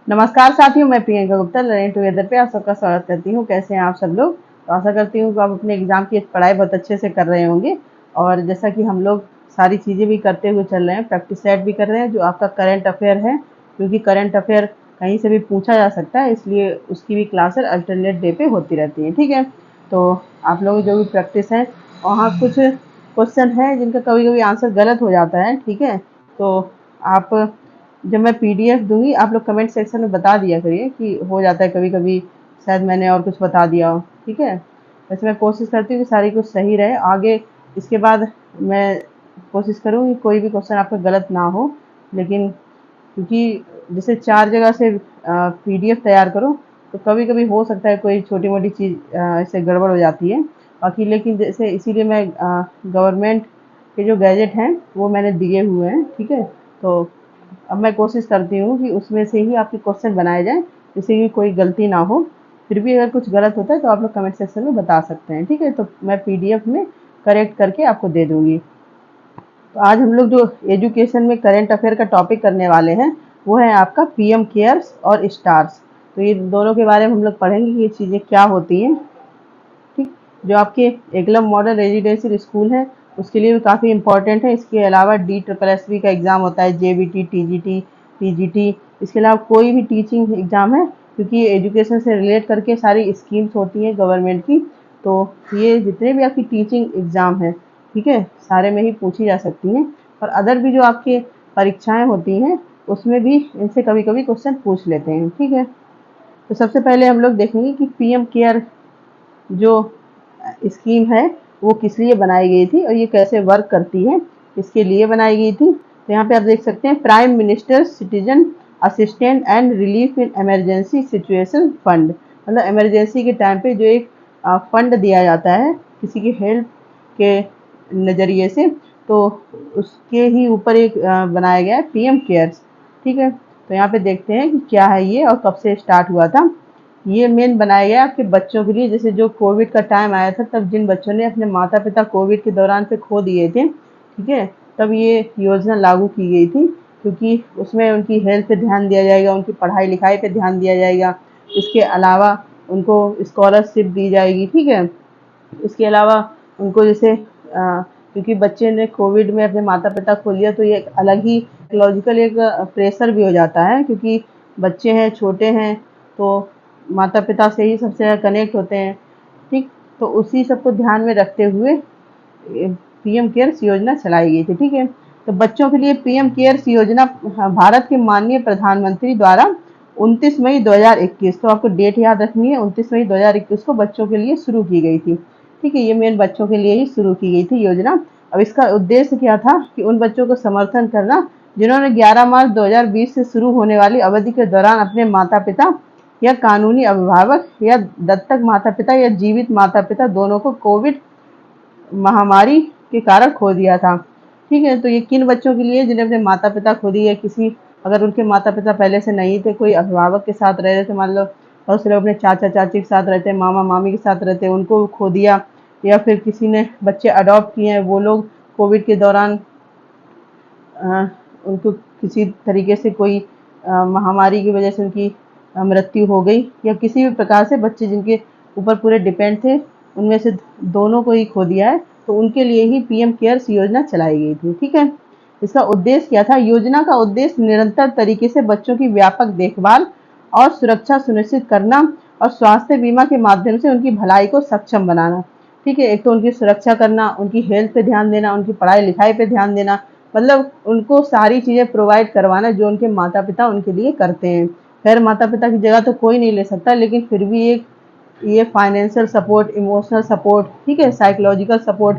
नमस्कार साथियों, मैं प्रियंका गुप्ता लर्निंग टुगेदर पे आप सबका स्वागत करती हूँ। कैसे हैं आप सब लोग? तो आशा करती हूँ कि आप अपने एग्जाम की पढ़ाई बहुत अच्छे से कर रहे होंगे। और जैसा कि हम लोग सारी चीज़ें भी करते हुए चल रहे हैं, प्रैक्टिस सेट भी कर रहे हैं जो आपका करंट अफेयर है, क्योंकि करंट अफेयर कहीं से भी पूछा जा सकता है, इसलिए उसकी भी क्लासेस अल्टरनेट डे पे होती रहती हैं। ठीक है, तो आप लोग जो भी प्रैक्टिस है, वहाँ कुछ क्वेश्चन है जिनका कभी कभी आंसर गलत हो जाता है। ठीक है, तो आप जब मैं पीडीएफ दूंगी आप लोग कमेंट सेक्शन में बता दिया करिए कि हो जाता है कभी कभी, शायद मैंने और कुछ बता दिया हो। ठीक है, वैसे मैं कोशिश करती हूँ कि सारी कुछ सही रहे आगे। इसके बाद मैं कोशिश करूँ कि कोई भी क्वेश्चन आपका गलत ना हो, लेकिन क्योंकि जैसे 4 जगह से पीडीएफ तैयार करो तो कभी कभी हो सकता है कोई छोटी मोटी चीज़ ऐसे गड़बड़ हो जाती है बाकी। लेकिन जैसे इसीलिए मैं गवर्नमेंट के जो गैजेट हैं वो मैंने दिए हुए हैं। ठीक है, तो अब मैं कोशिश करती हूँ कि उसमें से ही आपके क्वेश्चन बनाए जाएँ, जिससे कि कोई गलती ना हो। फिर भी अगर कुछ गलत होता है तो आप लोग कमेंट सेक्शन में बता सकते हैं। ठीक है, तो मैं पीडीएफ में करेक्ट करके आपको दे दूँगी। तो आज हम लोग जो एजुकेशन में करंट अफेयर का टॉपिक करने वाले हैं वो है आपका पीएम केयर्स और स्टार्स। तो ये दोनों के बारे में हम लोग पढ़ेंगे कि ये चीज़ें क्या होती हैं। ठीक, जो आपके एकलव्य मॉडल रेजिडेंशियल स्कूल है उसके लिए भी काफ़ी इंपॉर्टेंट है। इसके अलावा DSSB का एग्ज़ाम होता है, जेबीटी, टीजीटी, पीजीटी। इसके अलावा कोई भी टीचिंग एग्ज़ाम है, क्योंकि ये एजुकेशन से रिलेट करके सारी स्कीम्स होती हैं गवर्नमेंट की। तो ये जितने भी आपकी टीचिंग एग्ज़ाम हैं, ठीक है, सारे में ही पूछी जा सकती हैं। और अदर भी जो आपके परीक्षाएं होती हैं उसमें भी इनसे कभी कभी क्वेश्चन पूछ लेते हैं। ठीक है, तो सबसे पहले हम लोग देखेंगे कि पीएम केयर जो स्कीम है वो किस लिए बनाई गई थी और ये कैसे वर्क करती है, इसके लिए बनाई गई थी। तो यहाँ पे आप देख सकते हैं, prime minister citizen assistant and relief in emergency situation fund, मतलब इमरजेंसी के टाइम पे जो एक फंड दिया जाता है किसी की हेल्प के नज़रिए से, तो उसके ही ऊपर एक बनाया गया है पीएम केयर्स। ठीक है, तो यहाँ पे देखते हैं कि क्या है ये और कब से स्टार्ट हुआ था। ये मेन बनाया गया आपके बच्चों के लिए, जैसे जो कोविड का टाइम आया था तब जिन बच्चों ने अपने माता पिता कोविड के दौरान पे खो दिए थे, ठीक है, तब ये योजना लागू की गई थी, क्योंकि उसमें उनकी हेल्थ पे ध्यान दिया जाएगा, उनकी पढ़ाई लिखाई पे ध्यान दिया जाएगा। इसके अलावा उनको स्कॉलरशिप दी जाएगी। ठीक है, इसके अलावा उनको जैसे क्योंकि बच्चे ने कोविड में अपने माता पिता खो लिया तो ये एक अलग ही साइकोलॉजिकल एक प्रेशर भी हो जाता है, क्योंकि बच्चे हैं, छोटे हैं, तो माता पिता से ही सबसे ज़्यादा कनेक्ट होते हैं। ठीक, तो उसी सबको ध्यान में रखते हुए पीएम केयर्स योजना चलाई गई थी। ठीक है, तो बच्चों के लिए पीएम केयर्स योजना भारत के माननीय प्रधानमंत्री द्वारा 29 मई 2021, तो आपको डेट याद रखनी है, 29 मई 2021 को बच्चों के लिए शुरू की गई थी। ठीक है, ये मेन बच्चों के लिए ही शुरू की गई थी योजना। अब इसका उद्देश्य क्या था कि उन बच्चों को समर्थन करना जिन्होंने 11 मार्च 2020 से शुरू होने वाली अवधि के दौरान अपने माता पिता या कानूनी अभिभावक या दत्तक माता पिता या जीवित माता पिता दोनों को कोविड महामारी के कारण खो दिया था। ठीक है, तो ये किन बच्चों के लिए जिन्हें अपने माता पिता खो दिए, किसी अगर उनके माता पिता पहले से नहीं थे, कोई अभिभावक के साथ रह रहे थे, मान लो बहुत से लोग अपने चाचा चाची के साथ रहते हैं, मामा मामी के साथ रहते हैं, उनको खो दिया, या फिर किसी ने बच्चे अडॉप्ट किए हैं, वो लोग कोविड के दौरान उनको किसी तरीके से कोई महामारी की वजह से उनकी मृत्यु हो गई, या किसी भी प्रकार से बच्चे जिनके ऊपर पूरे डिपेंड थे उनमें से दोनों को ही खो दिया है, तो उनके लिए ही पीएम केयर्स योजना चलाई गई थी। ठीक है, इसका उद्देश्य क्या था? योजना का उद्देश्य निरंतर तरीके से बच्चों की व्यापक देखभाल और सुरक्षा सुनिश्चित करना और स्वास्थ्य बीमा के माध्यम से उनकी भलाई को सक्षम बनाना। ठीक है, एक तो उनकी सुरक्षा करना, उनकी हेल्थ पे ध्यान देना, उनकी पढ़ाई लिखाई पे ध्यान देना, मतलब उनको सारी चीज़ें प्रोवाइड करवाना जो उनके माता पिता उनके लिए करते हैं। खैर माता पिता की जगह तो कोई नहीं ले सकता, लेकिन फिर भी एक ये फाइनेंशियल सपोर्ट, इमोशनल सपोर्ट, ठीक है, साइकोलॉजिकल सपोर्ट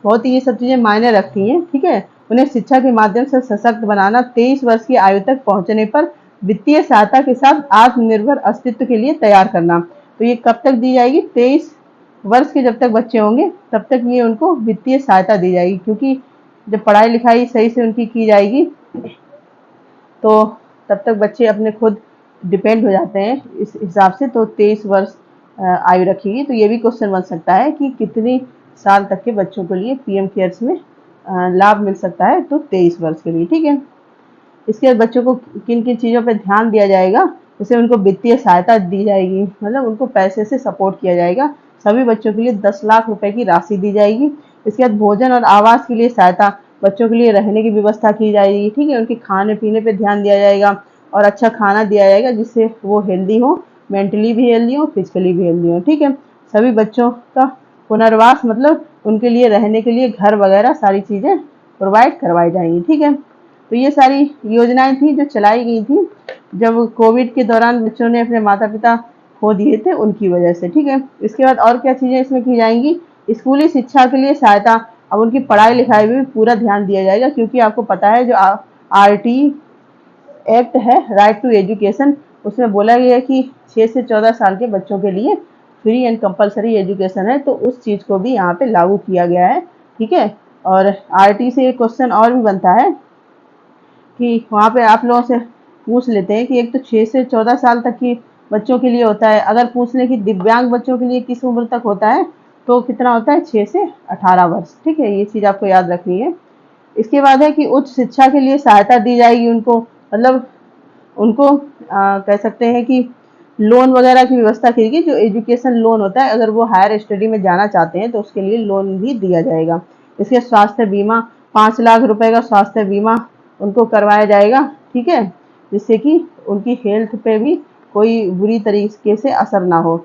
बहुत ही ये सब चीज़ें मायने रखती हैं। ठीक है, उन्हें शिक्षा के माध्यम से सशक्त बनाना, 23 वर्ष की आयु तक पहुंचने पर वित्तीय सहायता के साथ आत्मनिर्भर अस्तित्व के लिए तैयार करना। तो ये कब तक दी जाएगी? 23 वर्ष के जब तक बच्चे होंगे तब तक ये उनको वित्तीय सहायता दी जाएगी, क्योंकि जब पढ़ाई लिखाई सही से उनकी की जाएगी तो तब तक बच्चे अपने खुद डिपेंड हो जाते हैं इस हिसाब से। तो 23 वर्ष आयु रखेगी। तो ये भी क्वेश्चन बन सकता है कि कितनी साल तक के बच्चों के लिए पीएम केयर्स में लाभ मिल सकता है, तो 23 वर्ष के लिए। ठीक है, इसके बाद बच्चों को किन किन चीज़ों पे ध्यान दिया जाएगा, जैसे उनको वित्तीय सहायता दी जाएगी, मतलब उनको पैसे से सपोर्ट किया जाएगा। सभी बच्चों के लिए 10 लाख रुपए की राशि दी जाएगी। इसके बाद भोजन और आवास के लिए सहायता, बच्चों के लिए रहने की व्यवस्था की जाएगी, ठीक है। उनके खाने पीने पे ध्यान दिया जाएगा और अच्छा खाना दिया जाएगा जिससे वो हेल्दी हो, मेंटली भी हेल्दी हो, फिजिकली भी हेल्दी हो, ठीक है। सभी बच्चों का पुनर्वास, मतलब उनके लिए रहने के लिए घर वगैरह सारी चीज़ें प्रोवाइड करवाई जाएंगी, ठीक है। तो ये सारी योजनाएं थी जो चलाई गई थी जब कोविड के दौरान बच्चों ने अपने माता पिता खो दिए थे उनकी वजह से, ठीक है। इसके बाद और क्या चीज़ें इसमें की जाएंगी, स्कूली शिक्षा के लिए सहायता, अब उनकी पढ़ाई लिखाई में भी पूरा ध्यान दिया जाएगा, क्योंकि आपको पता है जो RT एक्ट है, राइट टू एजुकेशन, उसमें बोला गया है कि 6 से 14 साल के बच्चों के लिए फ्री एंड कंपलसरी एजुकेशन है, तो उस चीज़ को भी यहाँ पे लागू किया गया है, ठीक है। और RT से एक क्वेश्चन और भी बनता है कि वहाँ पे आप लोगों से पूछ लेते हैं कि एक तो 6 से 14 साल तक की बच्चों के लिए होता है, अगर पूछ लें कि दिव्यांग बच्चों के लिए किस उम्र तक होता है तो कितना होता है, 6 से 18 वर्ष, ठीक है। ये चीज़ आपको याद रखनी है। इसके बाद है कि उच्च शिक्षा के लिए सहायता दी जाएगी उनको, मतलब उनको कह सकते हैं कि लोन वगैरह की व्यवस्था की गई, जो एजुकेशन लोन होता है, अगर वो हायर स्टडी में जाना चाहते हैं तो उसके लिए लोन भी दिया जाएगा। इसके स्वास्थ्य बीमा, 5 लाख रुपए का स्वास्थ्य बीमा उनको करवाया जाएगा, ठीक है, जिससे कि उनकी हेल्थ पे भी कोई बुरी तरीके से असर ना हो,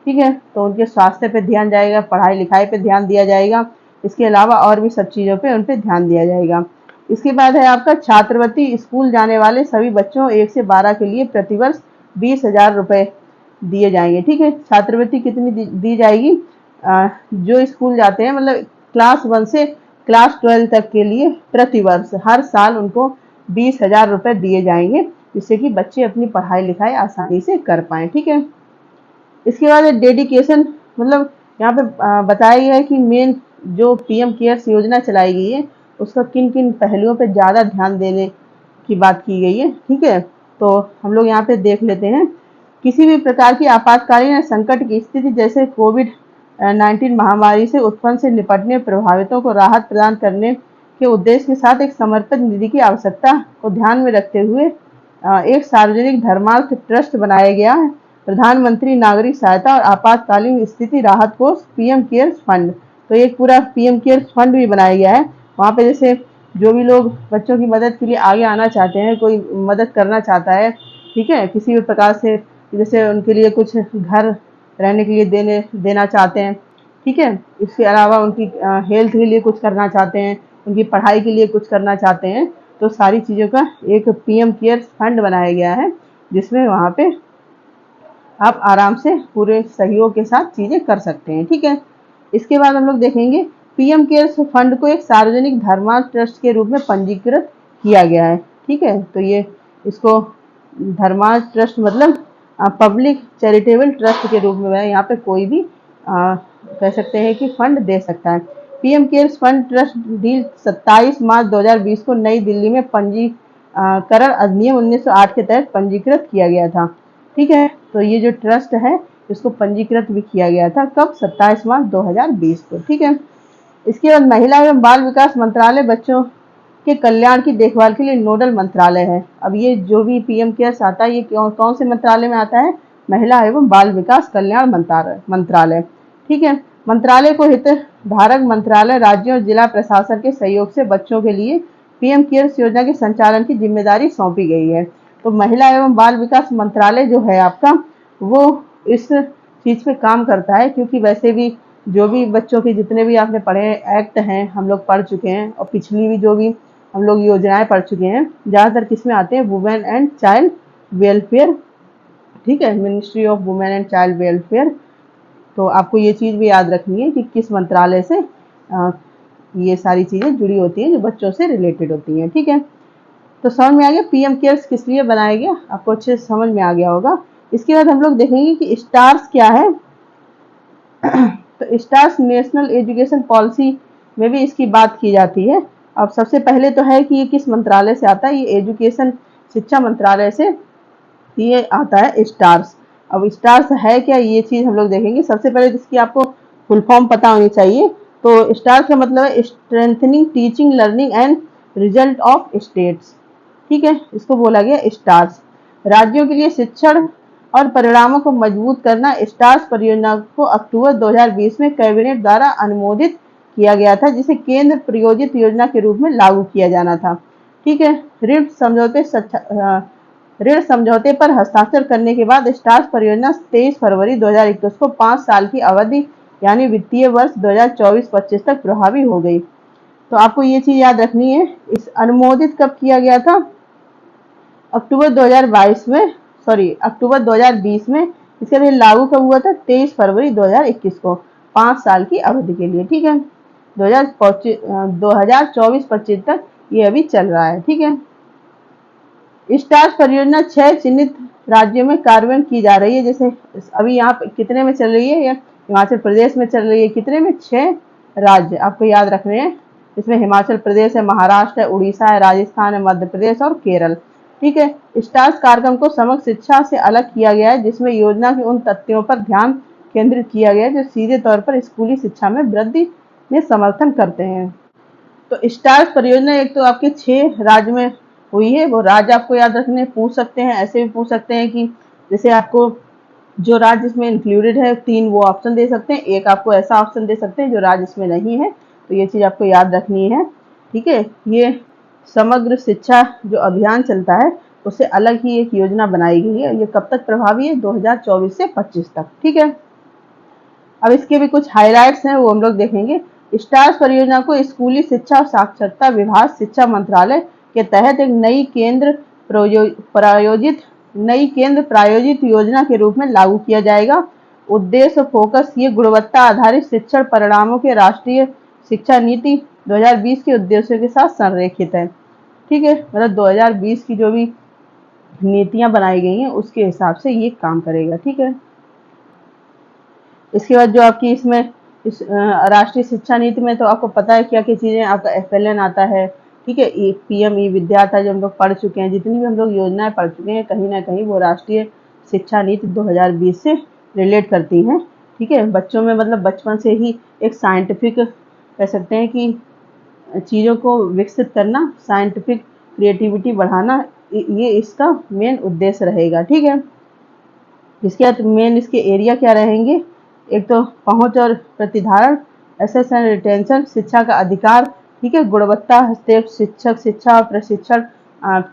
ठीक है। तो उनके स्वास्थ्य पे ध्यान जाएगा, पढ़ाई लिखाई पे ध्यान दिया जाएगा, इसके अलावा और भी सब चीज़ों पे उन पे ध्यान दिया जाएगा। इसके बाद है आपका छात्रवृत्ति, स्कूल जाने वाले सभी बच्चों 1 से 12 के लिए प्रतिवर्ष 20,000 रुपए दिए जाएंगे, ठीक है। छात्रवृत्ति कितनी दी जाएगी, जो स्कूल जाते हैं, मतलब क्लास 1 से क्लास 12 तक के लिए प्रतिवर्ष हर साल उनको 20,000 रुपए दिए जाएंगे, जिससे कि बच्चे अपनी पढ़ाई लिखाई आसानी से कर पाएँ, ठीक है। इसके बाद डेडिकेशन, मतलब यहाँ पे बताया गया है कि मेन जो PM केयर्स योजना चलाई गई है उसका किन किन पहलुओं पे ज़्यादा ध्यान देने की बात की गई है, ठीक है। तो हम लोग यहाँ पे देख लेते हैं, किसी भी प्रकार की आपातकालीन या संकट की स्थिति जैसे कोविड-19 महामारी से उत्पन्न से निपटने, प्रभावितों को राहत प्रदान करने के उद्देश्य के साथ एक समर्पित निधि की आवश्यकता को ध्यान में रखते हुए एक सार्वजनिक धर्मार्थ ट्रस्ट बनाया गया है, प्रधानमंत्री नागरिक सहायता और आपातकालीन स्थिति राहत कोष PM केयर्स फंड। तो एक पूरा PM केयर्स फंड भी बनाया गया है, वहाँ पे जैसे जो भी लोग बच्चों की मदद के लिए आगे आना चाहते हैं, कोई मदद करना चाहता है, ठीक है, किसी भी प्रकार से, जैसे उनके लिए कुछ घर रहने के लिए देना चाहते हैं, ठीक है। इसके अलावा उनकी हेल्थ के लिए कुछ करना चाहते हैं, उनकी पढ़ाई के लिए कुछ करना चाहते हैं, तो सारी चीज़ों का एक PM केयर्स फंड बनाया गया है, जिसमें वहाँ पे आप आराम से पूरे सहयोग के साथ चीज़ें कर सकते हैं, ठीक है। इसके बाद हम लोग देखेंगे PM केयर्स फंड को एक सार्वजनिक धर्मार्थ ट्रस्ट के रूप में पंजीकृत किया गया है, ठीक है। तो ये इसको धर्मार्थ ट्रस्ट मतलब पब्लिक चैरिटेबल ट्रस्ट के रूप में है, यहाँ पे कोई भी कह सकते हैं कि फंड दे सकता है। PM cares fund trust deal 27 मार्च 2020 को नई दिल्ली में पंजीकरण अधिनियम 1908 के तहत पंजीकृत किया गया था, ठीक है। तो ये जो ट्रस्ट है इसको पंजीकृत भी किया गया था, कब, 27 मार्च 2020 को, ठीक है। इसके बाद महिला एवं बाल विकास मंत्रालय बच्चों के कल्याण की देखभाल के लिए नोडल मंत्रालय है। अब ये जो भी PM केयर्स आता है ये कौन से मंत्रालय में आता है, महिला एवं बाल विकास कल्याण मंत्रालय, ठीक है। मंत्रालय को हितधारक मंत्रालय, राज्यों और जिला प्रशासन के सहयोग से बच्चों के लिए PM केयर्स योजना के संचालन की जिम्मेदारी सौंपी गई है। तो महिला एवं बाल विकास मंत्रालय जो है आपका, वो इस चीज़ पे काम करता है, क्योंकि वैसे भी जो भी बच्चों के जितने भी आपने पढ़े एक्ट हैं हम लोग पढ़ चुके हैं, और पिछली भी जो भी हम लोग योजनाएं पढ़ चुके हैं, ज़्यादातर किस में आते हैं, वुमेन एंड चाइल्ड वेलफेयर, ठीक है, ministry of women and child welfare. तो आपको ये चीज़ भी याद रखनी है कि किस मंत्रालय से ये सारी चीज़ें जुड़ी होती हैं जो बच्चों से रिलेटेड होती हैं, ठीक है। तो समझ में आ गया PM केयर्स किस लिए बनाया गया, आपको अच्छे से समझ में आ गया होगा। इसके बाद हम लोग देखेंगे कि स्टार्स क्या है। तो स्टार्स नेशनल एजुकेशन पॉलिसी में भी इसकी बात की जाती है। अब सबसे पहले तो है कि ये किस मंत्रालय से आता है, ये एजुकेशन शिक्षा मंत्रालय से ये आता है स्टार्स। अब स्टार्स है क्या, ये चीज़ हम लोग देखेंगे। सबसे पहले इसकी आपको फुल फॉर्म पता होनी चाहिए। तो स्टार्स का मतलब है strengthening teaching learning and result of states, ठीक है, इसको बोला गया स्टार्स। राज्यों के लिए शिक्षण और परिणामों को मजबूत करना, स्टार्स परियोजना को अक्टूबर 2020 में कैबिनेट द्वारा अनुमोदित किया गया था, जिसे केंद्र प्रायोजित योजना के रूप में लागू किया जाना था। ठीक है, ऋण समझौते पर हस्ताक्षर करने के बाद स्टार्स परियोजना 23 फरवरी 2021 को 5 साल की अवधि यानी वित्तीय वर्ष 2024-25 तक प्रभावी हो गई। तो आपको ये चीज याद रखनी है। इस अनुमोदित कब किया गया था? अक्टूबर 2022 में, सॉरी अक्टूबर 2020 में। इसके लिए लागू कब हुआ था? 23 फरवरी 2021 को, 5 साल की अवधि के लिए। ठीक है, 2024-25 तक ये अभी चल रहा है। ठीक है, स्टार्स परियोजना 6 चिन्हित राज्यों में कार्यान्वयन की जा रही है। जैसे अभी यहाँ पे कितने में चल रही है? या हिमाचल प्रदेश में चल रही है। कितने में? 6 राज्य आपको याद रखने हैं। इसमें हिमाचल प्रदेश है, महाराष्ट्र है, उड़ीसा है, राजस्थान है, मध्य प्रदेश और केरल। ठीक है, स्टार्स कार्यक्रम को समग्र शिक्षा से अलग किया गया है, जिसमें योजना के उन तथ्यों पर ध्यान केंद्रित किया गया है जो सीधे तौर पर स्कूली शिक्षा में वृद्धि में समर्थन करते हैं। तो स्टार्स परियोजना एक तो आपके 6 राज्य में हुई है। वो राज्य आपको याद रखने पूछ सकते हैं। ऐसे भी पूछ सकते हैं कि जैसे आपको जो राज्य इसमें इंक्लूडेड है 3 वो ऑप्शन दे सकते हैं, एक आपको ऐसा ऑप्शन दे सकते हैं जो राज्य इसमें नहीं है। तो ये चीज आपको याद रखनी है। ठीक है, ये समग्र शिक्षा जो अभियान चलता है उससे अलग ही एक योजना बनाई गई है। ये कब तक प्रभावी है? 2024 से 25 तक। ठीक है, अब इसके भी कुछ हाइलाइट्स हैं, वो हम लोग देखेंगे। स्टार्स परियोजना को स्कूली शिक्षा और साक्षरता विभाग, शिक्षा मंत्रालय के तहत एक नई केंद्र प्रायोजित योजना के रूप में लागू किया जाएगा। उद्देश्य फोकस ये गुणवत्ता आधारित शिक्षण परिणामों के राष्ट्रीय शिक्षा नीति 2020 के उद्देश्यों के साथ संरेखित है। ठीक है, मतलब 2020 की जो भी नीतियां बनाई गई हैं उसके हिसाब से ये काम करेगा। ठीक है, इसके बाद जो आपकी इसमें इस राष्ट्रीय शिक्षा नीति में तो आपको पता है क्या क्या चीजें, आपका FLN आता है। ठीक है, PM ई विद्या आता है, जो हम लोग पढ़ चुके हैं। जितनी भी हम लोग योजनाएं पढ़ चुके हैं कहीं ना कहीं वो राष्ट्रीय शिक्षा नीति 2020 से रिलेट करती हैं। ठीक है, बच्चों में मतलब बचपन से ही एक साइंटिफिक कह सकते हैं कि चीज़ों को विकसित करना, साइंटिफिक क्रिएटिविटी बढ़ाना, ये इसका मेन उद्देश्य रहेगा। ठीक है, इसके बाद मेन इसके एरिया क्या रहेंगे? एक तो पहुंच और प्रतिधारण, एसेस एंड रिटेंशन, शिक्षा का अधिकार। ठीक है, गुणवत्ता, हस्तक्षेप, शिक्षक शिक्षा और प्रशिक्षण,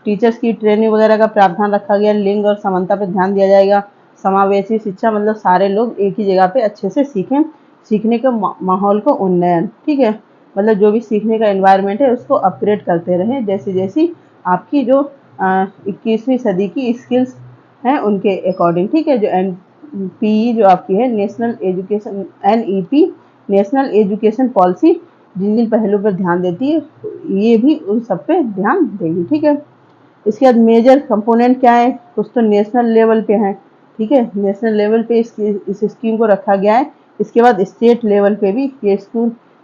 टीचर्स की ट्रेनिंग वगैरह का प्रावधान रखा गया। लिंग और समानता पर ध्यान दिया जाएगा। समावेशी शिक्षा मतलब सारे लोग एक ही जगह पे अच्छे से सीखें, सीखने के माहौल को उन्नयन। ठीक है, मतलब जो भी सीखने का एनवायरनमेंट है उसको अपग्रेड करते रहें जैसी जैसी आपकी जो 21वीं सदी की स्किल्स हैं उनके अकॉर्डिंग। ठीक है, जो NPE जो आपकी है national education, NEP national education policy जिन जिन पहलुओं पर ध्यान देती है ये भी उन सब पे ध्यान देगी। ठीक है, इसके बाद मेजर कंपोनेंट क्या है? कुछ तो नेशनल लेवल पे हैं। ठीक है, नेशनल लेवल पे इस स्कीम को रखा गया है। इसके बाद स्टेट लेवल पे भी ये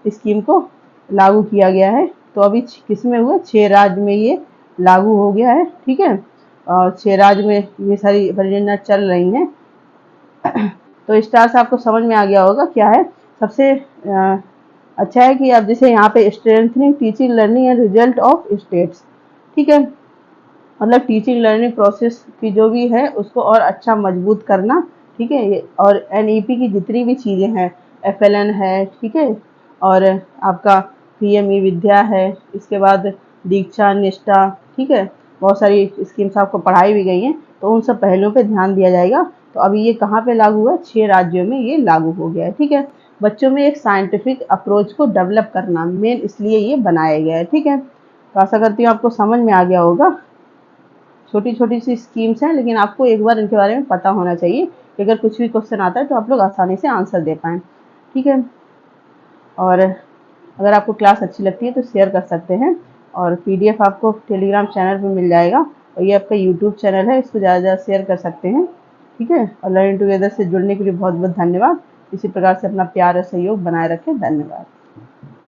स्कीम को लागू किया गया है। तो अभी किस में हुआ? 6 राज्य में ये लागू हो गया है। ठीक है, और 6 राज्य में ये सारी परियोजना चल रही हैं। तो स्टार्स आपको समझ में आ गया होगा क्या है। सबसे अच्छा है कि आप जैसे यहाँ पे strengthening teaching learning and result of states. ठीक है, मतलब टीचिंग लर्निंग प्रोसेस की जो भी है उसको और अच्छा मजबूत करना। ठीक है, और NEP की जितनी भी चीज़ें हैं, FLN है। ठीक है, और आपका PM ई विद्या है। इसके बाद दीक्षा, निष्ठा। ठीक है, बहुत सारी स्कीम्स आपको पढ़ाई भी गई हैं। तो उन सब पहलुओं पे ध्यान दिया जाएगा। तो अभी ये कहाँ पे लागू हुआ? 6 राज्यों में ये लागू हो गया है। ठीक है, बच्चों में एक साइंटिफिक अप्रोच को डेवलप करना मेन इसलिए ये बनाया गया है। ठीक है, तो आशा करती हूँ आपको समझ में आ गया होगा। छोटी छोटी सी स्कीम्स हैं लेकिन आपको एक बार इनके बारे में पता होना चाहिए कि अगर कुछ भी क्वेश्चन आता है तो आप लोग आसानी से आंसर दे पाएँ। ठीक है, और अगर आपको क्लास अच्छी लगती है तो शेयर कर सकते हैं। और PDF आपको टेलीग्राम चैनल पर मिल जाएगा। और ये आपका YouTube चैनल है, इसको ज़्यादा से ज़्यादा शेयर कर सकते हैं। ठीक है, और लर्निंग टुगेदर से जुड़ने के लिए बहुत बहुत धन्यवाद। इसी प्रकार से अपना प्यार और सहयोग बनाए रखें। धन्यवाद।